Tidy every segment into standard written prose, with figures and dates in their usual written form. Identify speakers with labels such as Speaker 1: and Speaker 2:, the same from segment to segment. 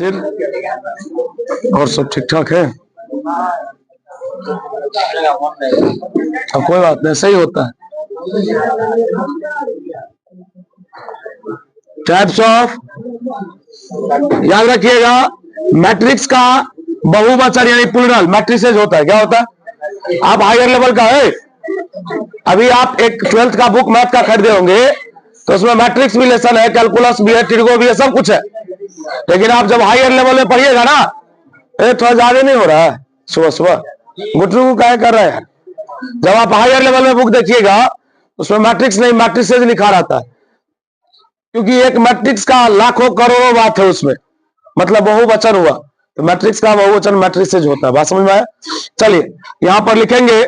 Speaker 1: सिर और सब ठीक ठाक है। अब कोई बात नहीं, सही होता है। टाइप्स ऑफ, याद रखिएगा, मैट्रिक्स का बहुवचन यानी प्लूरल मैट्रिसेज होता है। क्या होता है? आप हायर लेवल का है, अभी आप एक 12th का बुक मैथ का खरीदे होंगे तो उसमें मैट्रिक्स भी लेसन है, कैलकुलस भी है, ट्रिगो भी है, सब कुछ है। लेकिन आप जब हायर लेवल में पढ़िएगा ना, थोड़ा ज्यादा नहीं हो रहा है सुबह सुबह गुटरू क्या कर रहे हैं। जब आप हायर लेवल में बुक देखिएगा उसमें मैट्रिक्स नहीं मैट्रिसेज लिखा रहता है, क्योंकि एक मैट्रिक्स का लाखों करोड़ों बात है उसमें, मतलब बहुवचन हुआ तो मैट्रिक्स का बहुवचन मैट्रिसेज होता है। बात समझ में आया? चलिए यहां पर लिखेंगे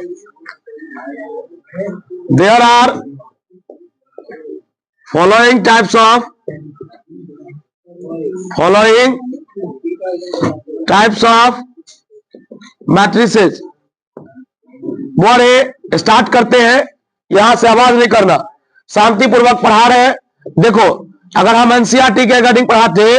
Speaker 1: there are following types of matrices. बड़े स्टार्ट करते हैं, यहां से आवाज नहीं करना, शांतिपूर्वक पढ़ा रहे हैं। देखो अगर हम एनसीईआरटी के अकॉर्डिंग पढ़ाते,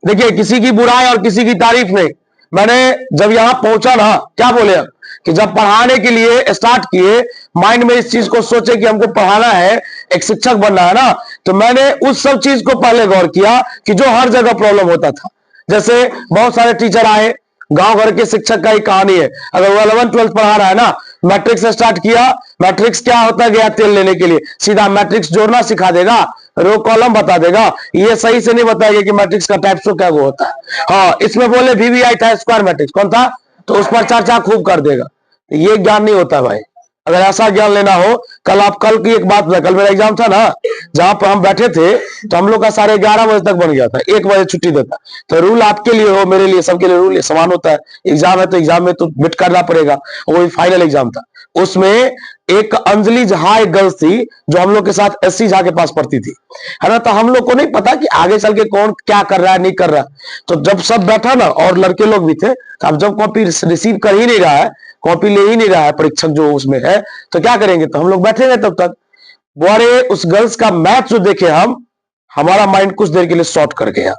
Speaker 1: देखिए किसी की बुराई और किसी की तारीफ नहीं। मैंने जब यहां पहुंचा ना, क्या बोले हम कि जब पढ़ाने के लिए स्टार्ट किए, माइंड में इस चीज को सोचे कि हमको पढ़ाना है, एक शिक्षक बनना है ना, तो मैंने उस सब चीज को पहले गौर किया कि जो हर जगह प्रॉब्लम होता था। जैसे बहुत सारे टीचर आए, गांव घर के शिक्षक का ही कहानी है। अगर वो 11th 12th पढ़ा रहा है ना, मैट्रिक्स से स्टार्ट किया, मैट्रिक्स क्या होता है गया तेल लेने के लिए, सीधा मैट्रिक्स जोड़ना सिखा देगा, रो कॉलम बता देगा, ये सही से नहीं बताएगा कि मैट्रिक्स का टाइप्स क्या वो होता है। हाँ, इसमें बोले VVI था, स्क्वायर मैट्रिक्स कौन था, तो उस पर चर्चा खूब कर देगा। ये ज्ञान नहीं होता भाई। अगर ऐसा ज्ञान लेना हो, कल की एक बात, कल मेरा एग्जाम था ना, जहां पर हम बैठे थे तो हम लोग का 11:30 बजे तक बन गया था, 1 बजे छुट्टी देता। तो रूल आपके लिए हो, मेरे लिए, सबके लिए रूल समान होता है। एग्जाम है तो एग्जाम में तो बिट करना पड़ेगा। वो फाइनल एग्जाम था, उसमें एक अंजलि झा एक गर्ल्स थी जो हम लोग के साथ SC झा के पास पढ़ती थी, है ना। तो हम लोग को नहीं पता कि आगे चल के कौन क्या कर रहा है नहीं कर रहा। तो जब सब बैठा ना, और लड़के लोग भी थे, तो अब जब कॉपी रिसीव कर ही नहीं रहा है, कॉपी ले ही नहीं रहा है परीक्षक जो उसमें है, तो क्या करेंगे, तो हम लोग बैठेंगे तब तक। बोरे उस गर्ल्स का मैथ जो देखे हम, हमारा माइंड कुछ देर के लिए शॉर्ट कर गया।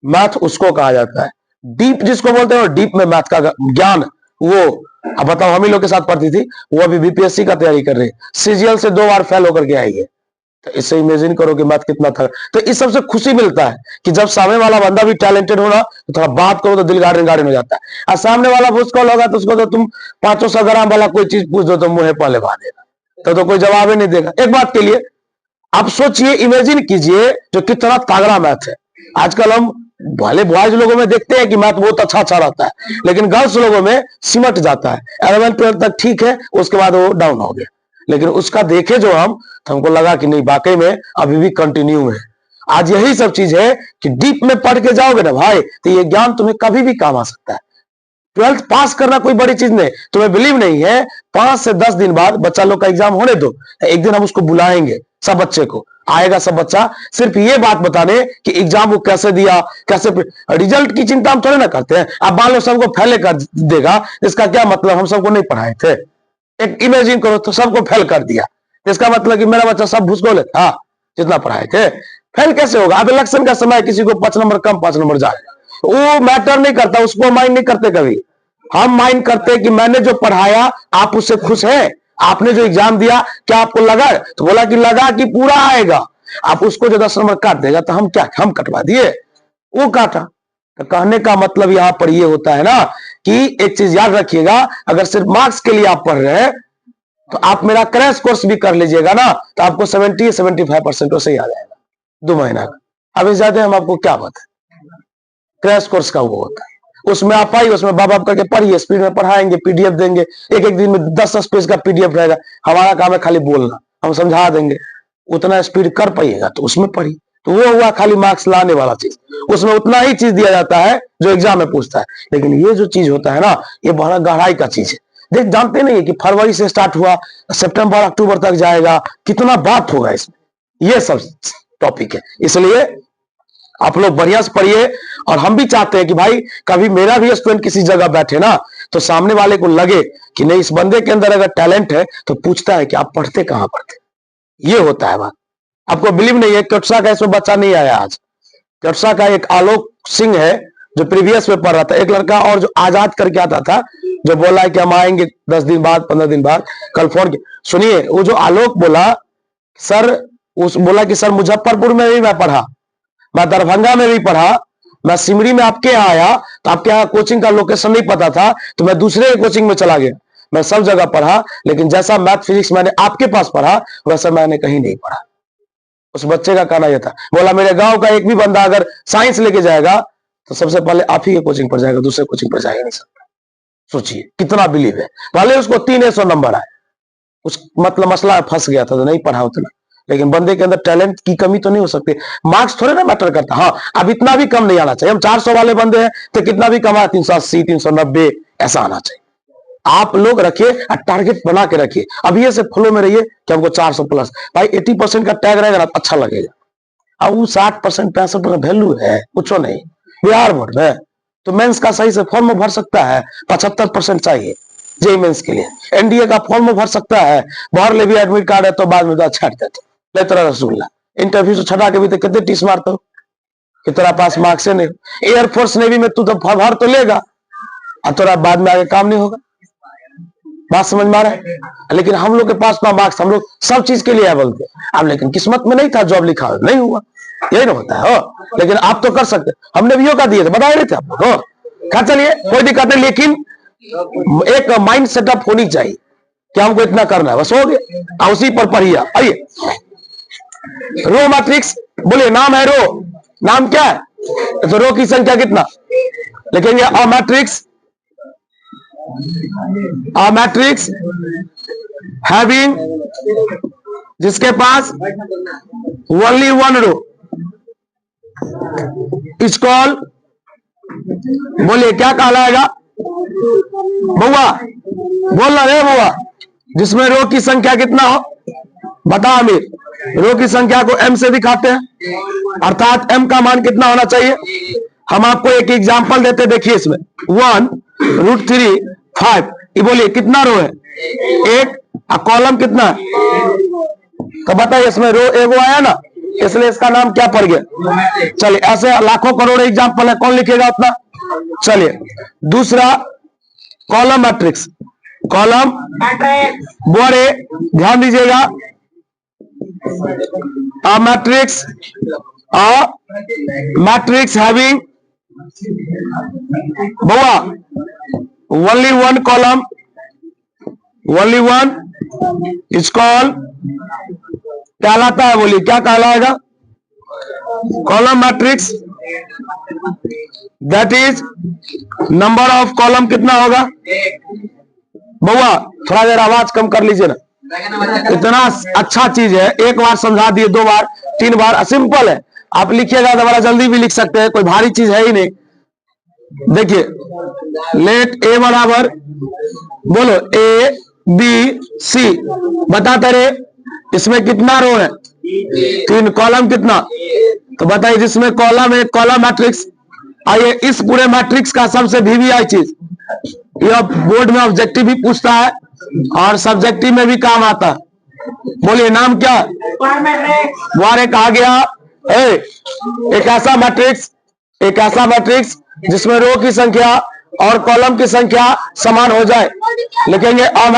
Speaker 1: मैथ उसको कहा जाता है, डीप जिसको बोलते हैं, डीप में मैथ का ज्ञान। वो अब बताओ, हम ही लोग के साथ पढ़ती थी, वो अभी BPSC का तैयारी कर रही है, CGL से 2 बार फेल होकर के आई है। तो इससे इमेजिन करो कि मैथ कितना था। तो इस सबसे खुशी मिलता है कि जब सामने वाला बंदा भी टैलेंटेड हो ना, तो थोड़ा बात करो तो दिल गार्डन गार्डन हो जाता है। और सामने वाला भूसकौल होगा तो उसको तो तुम 500 ग्राम वाला कोई चीज पूछ दो तो मुंह पे लगा देगा, तो कोई जवाब ही नहीं देगा। एक बात के लिए आप सोचिए, इमेजिन कीजिए जो कितना तगड़ा मैथ है। आजकल हम भले बॉयज लोगों में देखते हैं कि मैथ बहुत अच्छा रहता है, लेकिन गर्ल्स लोगों में सिमट जाता है। 11th 12th तक ठीक है, उसके बाद वो डाउन हो गया। लेकिन उसका देखे जो हम, तो हमको लगा कि नहीं, वाकई में अभी भी कंटिन्यू है। आज यही सब चीज है कि डीप में पढ़ के जाओगे ना भाई, तो ये ज्ञान तुम्हें कभी भी काम आ सकता है। 12th पास करना कोई बड़ी चीज नहीं। तुम्हें बिलीव नहीं है, 5 से 10 दिन बाद बच्चा लोग का एग्जाम होने दो, एक दिन हम उसको बुलाएंगे, सब बच्चे को आएगा, सब बच्चा सिर्फ ये बात बताने कि एग्जाम को कैसे दिया, कैसे। रिजल्ट की चिंता हम थोड़े ना करते हैं। अब मान लो सबको फेल कर देगा, इसका क्या मतलब हम सबको नहीं पढ़ाए थे। एक इमेजिन करो, तो सबको फेल कर दिया, इसका मतलब कि मेरा बच्चा सब भूसगोल है, हाँ जितना पढ़ाए थे। फेल कैसे होगा? अब इलेक्शन का समय, किसी को 5 नंबर कम 5 नंबर जाएगा, वो मैटर नहीं करता, उसको माइंड नहीं करते कभी। हम माइंड करते हैं कि मैंने जो पढ़ाया आप उससे खुश हैं, आपने जो एग्जाम दिया क्या आपको लगा, तो बोला कि लगा कि पूरा आएगा। आप उसको जो 10 नंबर काट देगा तो हम क्या, हम कटवा दिए, वो काटा। तो कहने का मतलब यहां पर ये होता है ना कि एक चीज याद रखिएगा, अगर सिर्फ मार्क्स के लिए आप पढ़ रहे हैं तो आप मेरा क्रैश कोर्स भी कर लीजिएगा ना, तो आपको 70-75% तो सही आ जाएगा 2 महीना का। अभी ज्यादा हम आपको क्या बताएं, क्रैश कोर्स का वो होता है। उसमें आप आइए, उसमें बाप बाप करके पढ़िए, स्पीड में पढ़ाएंगे, PDF देंगे, एक दिन में 10-10 पेज का PDF रहेगा। हमारा काम है खाली बोलना, हम समझा देंगे, उतना स्पीड कर पाइएगा तो उसमें पढ़िए। तो वो हुआ खाली मार्क्स लाने वाला चीज, उसमें उतना ही चीज दिया जाता है जो एग्जाम में पूछता है। लेकिन ये जो चीज होता है ना, ये बड़ा गहराई का चीज है। देख, जानते नहीं है कि फरवरी से स्टार्ट हुआ, सितंबर अक्टूबर तक जाएगा, कितना बात होगा इसमें, ये सब टॉपिक है। इसलिए आप लोग बढ़िया से पढ़िए। और हम भी चाहते हैं कि भाई कभी मेरा भी स्टूडेंट किसी जगह बैठे ना, तो सामने वाले को लगे कि नहीं, इस बंदे के अंदर अगर टैलेंट है, तो पूछता है कि आप पढ़ते कहां पढ़ते। ये होता है बात। आपको बिलीव नहीं है, कक्षा का इसमें बच्चा नहीं आया आज, कटसा का एक आलोक सिंह है जो प्रीवियस में पढ़ रहा था, एक लड़का और जो आजाद करके आता था जो बोला है कि हम आएंगे 10 दिन बाद 15 दिन बाद, कल फोन के सुनिए, वो जो आलोक बोला सर, उस बोला कि सर मुजफ्फरपुर में भी मैं पढ़ा, मैं दरभंगा में भी पढ़ा, मैं सिमरी में आपके यहाँ आया तो आपके यहाँ कोचिंग का लोकेशन नहीं पता था तो मैं दूसरे कोचिंग में चला गया, मैं सब जगह पढ़ा, लेकिन जैसा मैथ फिजिक्स मैंने आपके पास पढ़ा वैसा मैंने कहीं नहीं पढ़ा। उस बच्चे का कहना यह था, बोला मेरे गांव का एक भी बंदा अगर साइंस लेके जाएगा तो सबसे पहले आप ही के कोचिंग पर जाएगा, दूसरे कोचिंग पर जा ही नहीं सकता। सोचिए कितना बिलीव है। पहले उसको 300 नंबर आए, उस मतलब मसला फंस गया था तो नहीं पढ़ा उतना, लेकिन बंदे के अंदर टैलेंट की कमी तो नहीं हो सकती, मार्क्स थोड़े ना मैटर करता। हाँ अब इतना भी कम नहीं आना चाहिए, हम 400 वाले बंदे हैं तो कितना भी कमा 380 390 ऐसा आना चाहिए। आप लोग रखिए और टारगेट बना के रखिए, अभी से फ्लो में रहिए कि हमको 400 प्लस। भाई 80% का टैग रहेगा ना अच्छा लगेगा। अब वो 60% 65% वैल्यू है, पूछो नहीं बिहार बोर्ड में तो मेंस का सही से फॉर्म भर सकता है, 75% चाहिए जेई मेंस के लिए, एनडीए का फॉर्म भर सकता है, भर ले भी एडमिट कार्ड है तो बाद में छाट देते ले तेरा रसगुल्ला, इंटरव्यू से छटा के भी तो कितने टीस मारते हो कि तेरा पास मार्क्स नहीं। एयरफोर्स नेवी में तू तो भर तो लेगा और तेरा बाद में आगे काम नहीं होगा, बात समझ में आ रहा है। लेकिन हम लोग के पास मार्क्स, हम लोग सब चीज के लिए बोलते अब, लेकिन किस्मत में नहीं था, जॉब लिखा नहीं हुआ, यही ना होता है हो। लेकिन आप तो कर सकते, हमने भी का दिए थे, बता रहे थे आप लोग खा, चलिए कोई दिक्कत नहीं, लेकिन एक माइंड सेटअप होनी चाहिए कि हमको इतना करना है, बस हो गया, उसी पर पढ़िए। आइए रो मैट्रिक्स, बोलिए नाम है रो, नाम क्या है तो रो की संख्या कितना लिखेंगे, अ मैट्रिक्स हैविंग जिसके पास only one row is called, बोलिए क्या कहलाएगा बउआ, बोल रहे बउआ, जिसमें रो की संख्या कितना हो, बता अमीर। रो की संख्या को m से दिखाते हैं, अर्थात m का मान कितना होना चाहिए। हम आपको एक एग्जांपल देते, देखिए इसमें 1√3 5, ये बोलिए कितना रो है, एक, कॉलम कितना है तो बताइए, इसमें रो एगो आया ना, इसलिए इसका नाम क्या पड़ गया। चलिए ऐसे लाखों करोड़ एग्जांपल है, कौन लिखेगा उतना। चलिए दूसरा कॉलम मैट्रिक्स, कॉलम बोरे, ध्यान दीजिएगा, a matrix having बउआ only one column, only one is called, कहलाता है, बोलिए क्या कहलाएगा, column matrix, that is number of column कितना होगा। बउआ थोड़ा देर आवाज कम कर लीजिए ना, इतना अच्छा चीज है, एक बार समझा दिए, 2 बार 3 बार, सिंपल है, आप लिखिएगा तो बड़ा जल्दी भी लिख सकते हैं, कोई भारी चीज है ही नहीं। देखिए लेट ए बराबर, बोलो ए बी सी, बताते रहे इसमें कितना रो है, 3, कॉलम कितना तो बताइए, जिसमें कॉलम है कॉलम मैट्रिक्स। आइए इस पूरे मैट्रिक्स का सबसे वीवीआई चीज, यह बोर्ड में ऑब्जेक्टिव भी पूछता है और सब्जेक्टिव में भी काम आता है, बोलिए नाम क्या, वारे कहा गया एक ऐसा मैट्रिक्स जिसमें रो की संख्या और कॉलम की संख्या समान हो जाए, लिखेंगे अ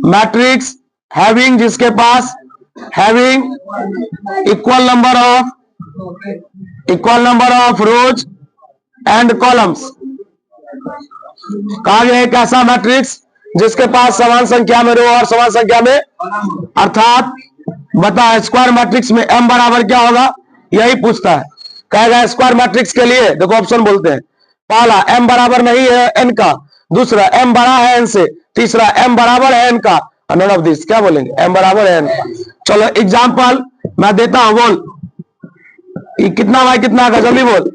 Speaker 1: मैट्रिक्स हैविंग, जिसके पास having equal number of rows and columns. कहा गया एक ऐसा मैट्रिक्स जिसके पास समान संख्या में रो और समान संख्या में, अर्थात बता स्क्वायर मैट्रिक्स में m बराबर क्या होगा, यही पूछता है। कहेगा स्क्वायर मैट्रिक्स के लिए देखो ऑप्शन बोलते हैं, पहला m बराबर नहीं है n का, दूसरा m बड़ा है n से, तीसरा m बराबर है n का, नन ऑफ दिस, क्या बोलेंगे m बराबर है n का। चलो एग्जांपल मैं देता हूं, बोल ये कितना बाय कितना का, जल्दी बोल,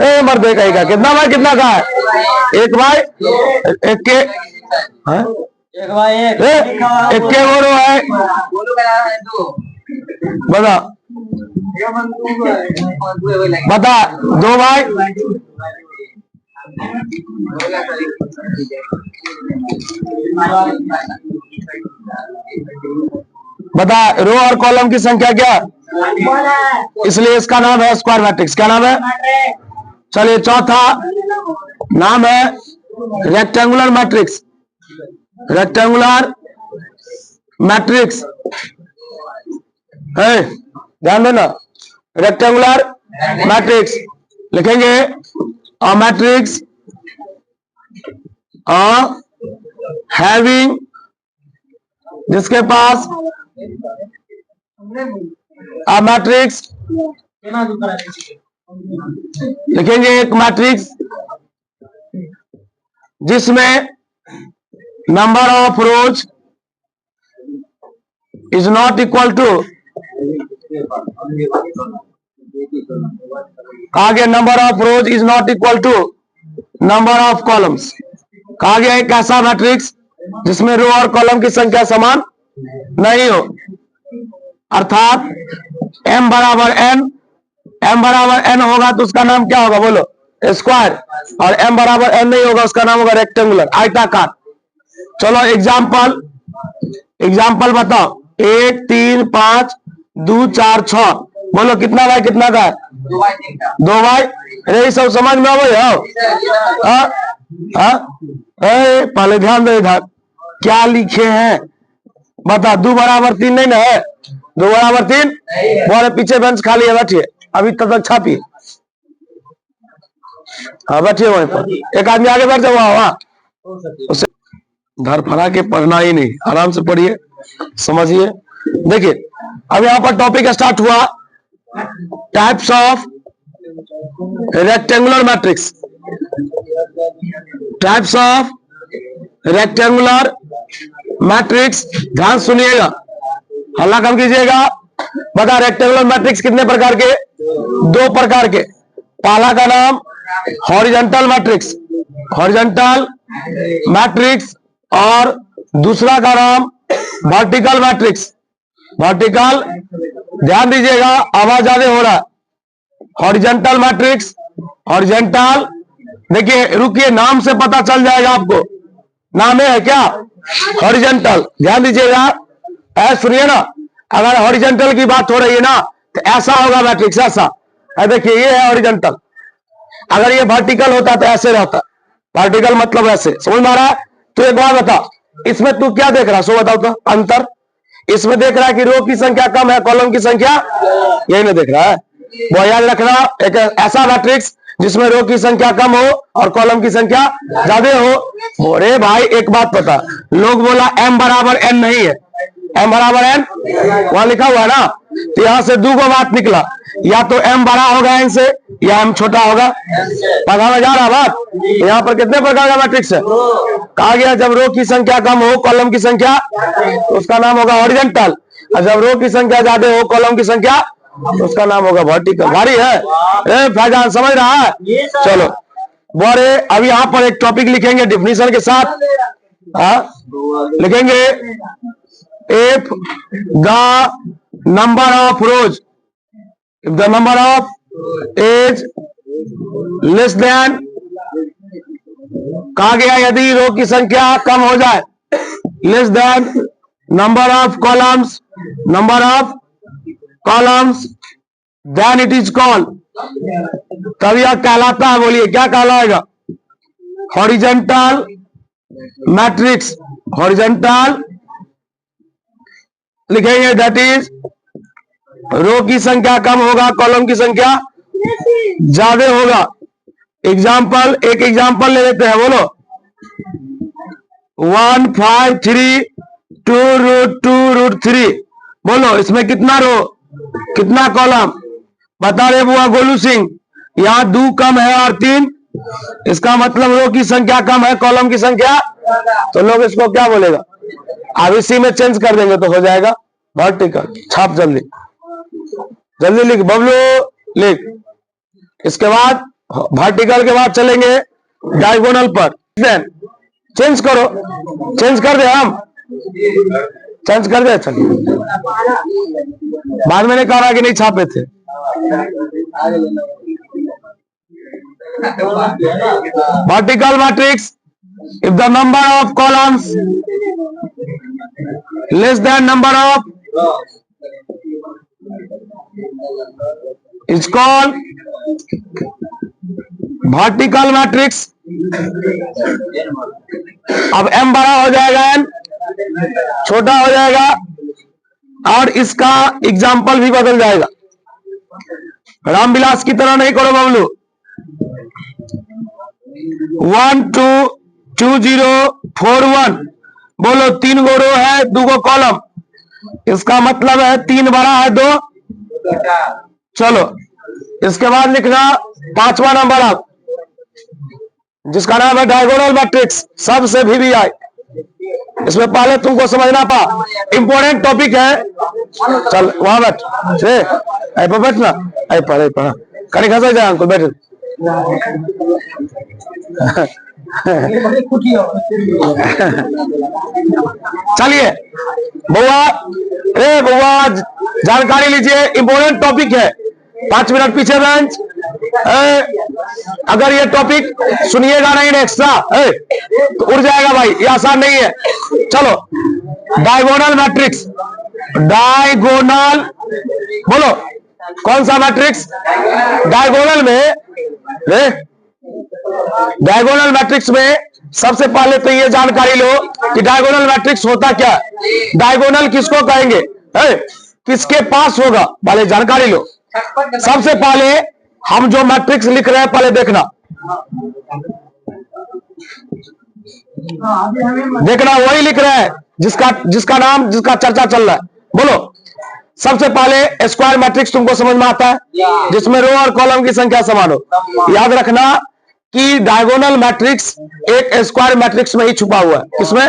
Speaker 1: ए मर देगा कितना बाय कितना का है, 1 बाय 1 के, एक के बोलो है, बता 2 बाय, बता, रो और कॉलम की संख्या क्या, इसलिए इसका नाम है स्क्वायर मैट्रिक्स। क्या नाम है? चलिए चौथा नाम है रेक्टेंगुलर मैट्रिक्स। रेक्टेंगुलर मैट्रिक्स है, ध्यान देना, रेक्टेंगुलर मैट्रिक्स लिखेंगे। अ मैट्रिक्स हैविंग, जिसके पास अ मैट्रिक्स लिखेंगे, एक मैट्रिक्स जिसमें number of rows is not equal to, कहा गया number of rows is not equal to number of columns. कहा गया एक ऐसा मैट्रिक्स जिसमें रो और कॉलम की संख्या समान नहीं हो, अर्थात m बराबर n होगा तो उसका नाम क्या होगा, बोलो, स्क्वायर, और m बराबर n नहीं होगा उसका नाम होगा रेक्टेंगुलर, आयताकार। चलो एग्जाम्पल बताओ, 1 3 5 2 4 6, बोलो कितना बाय कितना का है, 2 बाय। अरे सब समझ में आओ, पहले ध्यान दो इधर क्या लिखे हैं, बता। 2 बराबर 3 नहीं ना है, 2 बराबर 3, बोले पीछे बेंच खाली है, बैठिए, अभी तक छापिए, हाँ बैठिए वहीं पर, एक आदमी आगे बैठ जाओ, वहां उसे धर फरा के पढ़ना ही नहीं, आराम से पढ़िए, समझिए। देखिए अब यहां पर टॉपिक स्टार्ट हुआ, types of rectangular matrix. Types of rectangular matrix, ध्यान सुनिएगा, हल्ला कम कीजिएगा। बता, रेक्टेंगुलर मैट्रिक्स कितने प्रकार के, 2 प्रकार के। पहला का नाम हॉरिजॉन्टल मैट्रिक्स, हॉरिजॉन्टल मैट्रिक्स, और दूसरा का नाम वर्टिकल मैट्रिक्स, वर्टिकल। ध्यान दीजिएगा, आवाज ज्यादा हो रहा है। हॉरिजॉन्टल मैट्रिक्स, हॉरिजॉन्टल, देखिए रुकिए, नाम से पता चल जाएगा आपको, नाम है क्या, हॉरिजॉन्टल। ध्यान दीजिएगा, सुनिए ना, अगर हॉरिजॉन्टल की बात हो रही है ना तो ऐसा होगा मैट्रिक्स, ऐसा है, देखिए ये है हॉरिजॉन्टल। अगर ये वर्टिकल होता तो ऐसे रहता, वर्टिकल मतलब ऐसे, समझ में आ रहा है? तो एक बात बता, इसमें तू क्या देख रहा है, सो बताओ तो अंतर। इसमें देख रहा है कि रो की संख्या कम है, कॉलम की संख्या, यही नहीं देख रहा है। वो याद रखना, एक ऐसा मैट्रिक्स जिसमें रो की संख्या कम हो और कॉलम की संख्या ज्यादा हो। अरे भाई एक बात पता, लोग बोला m बराबर n नहीं है, m बराबर n वहां लिखा हुआ है ना, तो यहां से 2 बात निकला, या तो m बड़ा होगा n से, या m छोटा होगा। पता में जा रहा बात? यहाँ पर कितने प्रकार का मैट्रिक्स है, कहा गया जब रो की संख्या कम हो कॉलम की संख्या तो उसका नाम होगा हॉरिजॉन्टल, और जब रो की संख्या ज्यादा हो कॉलम की संख्या तो उसका नाम होगा वर्टिकल। भारी है फैजान, समझ रहा है? चलो बोरे, अब यहाँ पर एक टॉपिक लिखेंगे डिफिनीशन के साथ, लिखेंगे if the number of rows, if the number of as less than, कहा गया यदि रो की संख्या कम हो जाए, less than number of columns, number of columns, then it is called, तब यह कहलाता है, बोलिए क्या कहलाएगा, हॉरिजॉन्टल मैट्रिक्स। हॉरिजॉन्टल लिखेंगे, दैट इज रो की संख्या कम होगा कॉलम की संख्या ज्यादा होगा। एग्जाम्पल, एक एग्जाम्पल ले लेते हैं, बोलो 1 5 3 2√2√3, बोलो इसमें कितना रो कितना कॉलम, बता रहे बुआ गोलू सिंह, यहाँ 2 कम है और 3, इसका मतलब रो की संख्या कम है कॉलम की संख्या, तो लोग इसको क्या बोलेगा, अब इसी में चेंज कर देंगे तो हो जाएगा वर्टिकल। छाप जल्दी जल्दी लिख बबलू, लिख। इसके बाद वर्टिकल के बाद चलेंगे डायगोनल पर, चेंज करो, चेंज कर दे, हम चेंज कर दे। चलिए बाद में कहा रहा कि नहीं छापे थे। Vertical matrix, if the number of columns less than number of is called vertical matrix. अब m बड़ा हो जाएगा, n छोटा हो जाएगा, और इसका एग्जाम्पल भी बदल जाएगा। रामविलास की तरह नहीं करो बबलू। 1 2 2 0 4 1 बोलो, 3 गो रो है, 2 गो कॉलम, इसका मतलब है 3 बड़ा है 2। चलो इसके बाद लिखना 5वां नंबर अब, जिसका नाम है डायगोनल मैट्रिक्स, सबसे VBI। इसमें पहले तुमको समझना पा, इंपॉर्टेंट टॉपिक है। चल वहां बैठ, बैठना, पढ़ा कहीं खसा जाए अंकुल, बैठ। चलिए बउआ, बउआ जानकारी लीजिए, इंपॉर्टेंट टॉपिक है। 5 मिनट पीछे बेंच। अगर ये टॉपिक सुनिएगा नहीं ना एक्स्ट्रा तो उड़ जाएगा भाई, ये आसान नहीं है। चलो डायगोनल मैट्रिक्स, डायगोनल बोलो कौन सा मैट्रिक्स? डायगोनल में, डायगोनल मैट्रिक्स में सबसे पहले तो ये जानकारी लो कि डायगोनल मैट्रिक्स होता क्या है। डायगोनल किसको कहेंगे, किसके पास होगा, पहले जानकारी लो। सबसे पहले हम जो मैट्रिक्स लिख रहे हैं पहले देखना, वही लिख रहे हैं जिसका नाम, जिसका चर्चा चल रहा है। बोलो सबसे पहले स्क्वायर मैट्रिक्स तुमको समझ में आता है, जिसमें रो और कॉलम की संख्या समान हो। याद रखना कि डायगोनल मैट्रिक्स एक स्क्वायर मैट्रिक्स में ही छुपा हुआ है, किसमें,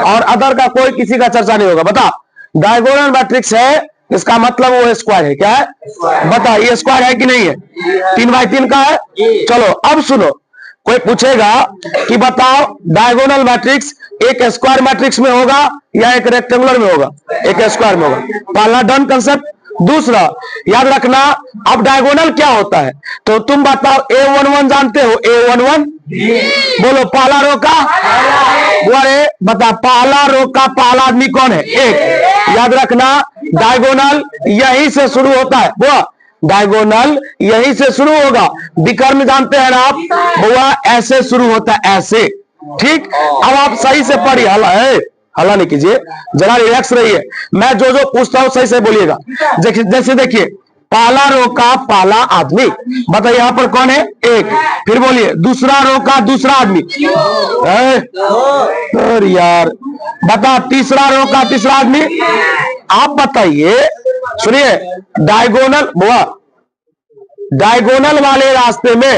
Speaker 1: और अदर का कोई किसी का चर्चा नहीं होगा। बता डायगोनल मैट्रिक्स है, इसका मतलब वो स्क्वायर है। क्या है बता, ये स्क्वायर है कि नहीं है? 3x3 का है। चलो अब सुनो, कोई पूछेगा कि बताओ डायगोनल मैट्रिक्स एक स्क्वायर मैट्रिक्स में होगा या एक रेक्टेंगुलर में होगा? एक स्क्वायर में होगा। पहला डन कंसेप्ट। दूसरा याद रखना, अब डायगोनल क्या होता है तो तुम बताओ। A11 जानते हो? A11 बोलो, पहला रो का, अरे बता पहला रो का पहला आदमी कौन है? एक। याद रखना डायगोनल यहीं से शुरू होता है, बुआ डायगोनल यहीं से शुरू होगा। विकर्ण जानते हैं ना आप, बुआ ऐसे शुरू होता है, ऐसे। ठीक, अब आप सही से पढ़िए, हल्ला नहीं कीजिए, जरा रिलैक्स रहिए। मैं जो जो पूछता हूं सही से बोलिएगा। जैसे देखिए, पहला रो का पहला आदमी, बताइए यहाँ पर कौन है? एक। फिर बोलिए दूसरा रो का दूसरा आदमी, अरे यार बता, तीसरा रो का तीसरा आदमी। आप बताइए, सुनिए, डायगोनल बुआ, डायगोनल वाले रास्ते में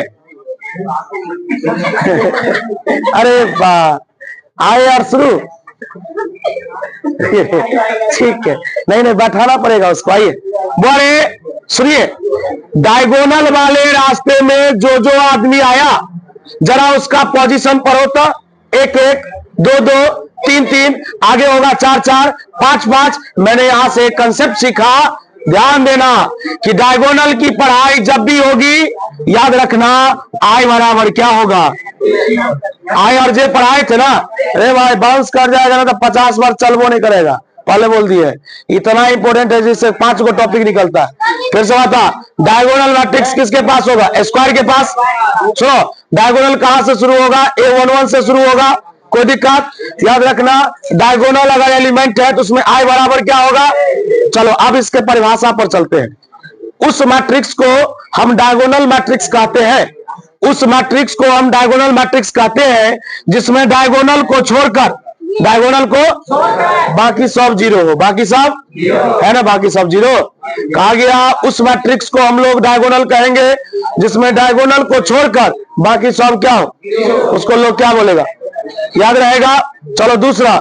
Speaker 1: अरे वाह, आए यार शुरू। ठीक है, नहीं बैठाना पड़ेगा उसको। आइए बोले, सुनिए, डायगोनल वाले रास्ते में जो जो आदमी आया, जरा उसका पोजीशन पर होता 1 1 2 2 3 3, आगे होगा 4 4 5 5। मैंने यहां से कंसेप्ट सीखा, ध्यान देना कि डायगोनल की पढ़ाई जब भी होगी, याद रखना आई बराबर क्या होगा? आई और जे पढ़ाए थे ना, अरे भाई बाउंस कर जाएगा ना तो 50 बार चलबो नहीं करेगा, पहले बोल दिए। इतना इंपॉर्टेंट है जिससे 5 को टॉपिक निकलता है। फिर से बता, डायगोनल मैट्रिक्स किसके पास होगा? स्क्वायर के पास। सुनो, डायगोनल कहां से शुरू होगा? A11 से शुरू होगा। कोई दिक्कत? याद रखना डायगोनल अगर एलिमेंट है तो उसमें आई बराबर क्या होगा? चलो अब इसके परिभाषा पर चलते हैं। उस मैट्रिक्स को हम डायगोनल मैट्रिक्स कहते हैं, उस मैट्रिक्स को हम डायगोनल मैट्रिक्स कहते हैं जिसमें डायगोनल को छोड़कर, डायगोनल को बाकी सब जीरो हो। बाकी सब है ना, बाकी सब जीरो कहा गया। उस मैट्रिक्स को हम लोग डायगोनल कहेंगे जिसमें डायगोनल को छोड़कर बाकी सब क्या हो, उसको लोग क्या बोलेगा? याद रहेगा। चलो दूसरा,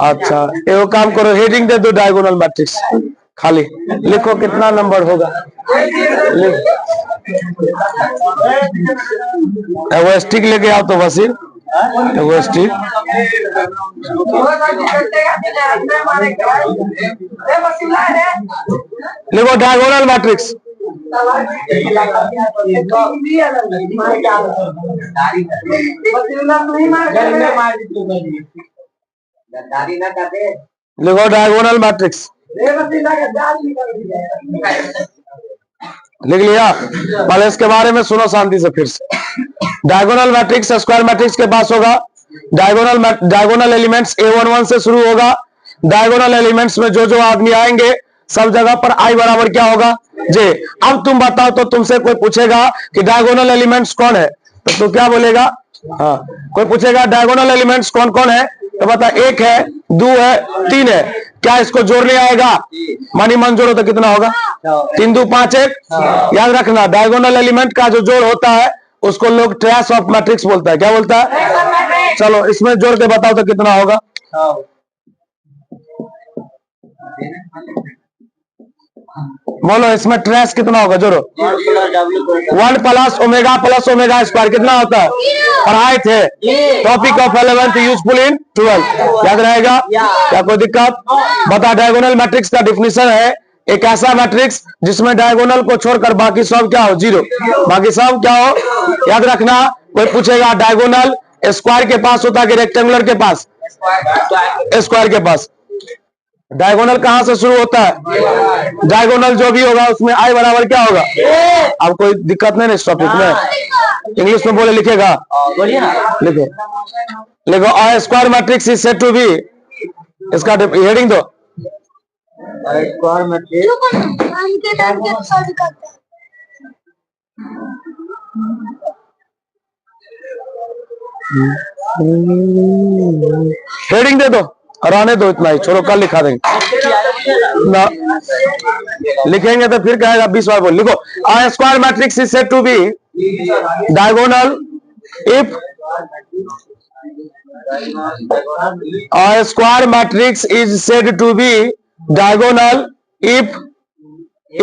Speaker 1: अच्छा एगो काम करो, हेडिंग दे दो डायगोनल मैट्रिक्स, खाली लिखो कितना नंबर होगा। एगो स्टिक लेके आओ तो वसील, एगो स्टिक। लिखो डायगोनल मैट्रिक्स, लिखो डायगोनल मैट्रिक्स। लिख लिया? पहले इसके बारे में सुनो शांति से फिर से। डायगोनल मैट्रिक्स स्क्वायर मैट्रिक्स के पास होगा। डायगोनल एलिमेंट्स A11 से शुरू होगा। डायगोनल एलिमेंट्स में जो जो आदमी आएंगे सब जगह पर I बराबर क्या होगा? जे। अब तुम बताओ, तो तुमसे कोई पूछेगा कि डायगोनल एलिमेंट्स कौन है, तो तू क्या बोलेगा? हाँ, कोई पूछेगा डायगोनल एलिमेंट्स कौन कौन है, तो बता 1 है, 2 है, 3 है। क्या इसको जोड़ने आएगा? मानी मन जोड़ो तो कितना होगा? 3 2 5 1। याद रखना, डायगोनल एलिमेंट का जो जोड़ होता है उसको लोग ट्रेस ऑफ मैट्रिक्स बोलता है। क्या बोलता है? चलो इसमें जोड़ के बताओ तो कितना होगा? बोलो, इसमें ट्रेस कितना होगा? जोड़ो। 1 प्लस ओमेगा स्क्वायर कितना होता है? पढ़ाए थे, topic of 11th useful in 12। याद रहेगा? क्या कोई दिक्कत? बता, डायगोनल मैट्रिक्स का डिफिनीशन है एक ऐसा मैट्रिक्स जिसमें डायगोनल को छोड़कर बाकी सब क्या हो? 0। बाकी सब क्या हो? याद रखना, कोई पूछेगा डायगोनल स्क्वायर के पास होता है कि रेक्टेंगुलर के पास? स्क्वायर के पास। डायगोनल कहां से शुरू होता है? डायगोनल जो भी होगा उसमें I बराबर क्या होगा? अब कोई दिक्कत नहीं ना इस टॉपिक में? इंग्लिश में बोले, लिखेगा? लिखो, लिखो। A square matrix is said to be, इसका हेडिंग दो।
Speaker 2: स्क्वायर मैट्रिक्स
Speaker 1: हेडिंग दे दो और आने दो, इतना ही छोड़ो, कल लिखा देंगे ना। लिखेंगे तो फिर कहेगा 20 बार बोल। लिखो, A square matrix is said to be diagonal if A square matrix is said to be diagonal if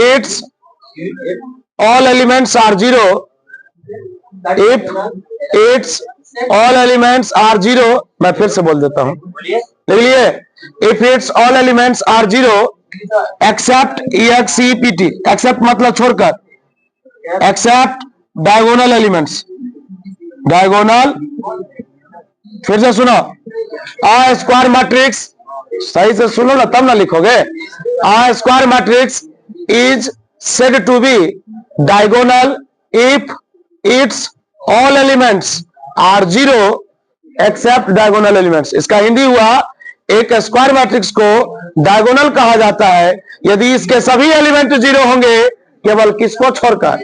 Speaker 1: its all elements are 0. If its all elements are 0, मैं फिर से बोल देता हूं, लिख लिए? If its all elements are 0 except EXCPT, except मतलब छोड़कर, except diagonal elements, diagonal। फिर से सुनो, A स्क्वायर मैट्रिक्स, सही से सुनो ना तब ना लिखोगे। A square matrix is said to be diagonal if its all elements are 0 except diagonal elements. इसका हिंदी हुआ, एक स्क्वायर मैट्रिक्स को डायगोनल कहा जाता है यदि इसके सभी एलिमेंट 0 होंगे, केवल किसको छोड़कर?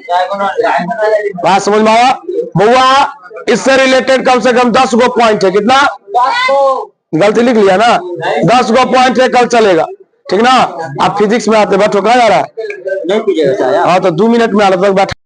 Speaker 1: बात समझ में आया? बुआ, इससे रिलेटेड कम से कम 10 गो पॉइंट है। कितना? गलती लिख लिया ना? 10 गो पॉइंट है, कल चलेगा, ठीक ना? आप फिजिक्स में आते बैठो, कहा जा रहा है?
Speaker 2: नहीं कीजिएगा।
Speaker 1: हाँ, तो 2 मिनट में आने तक बैठो।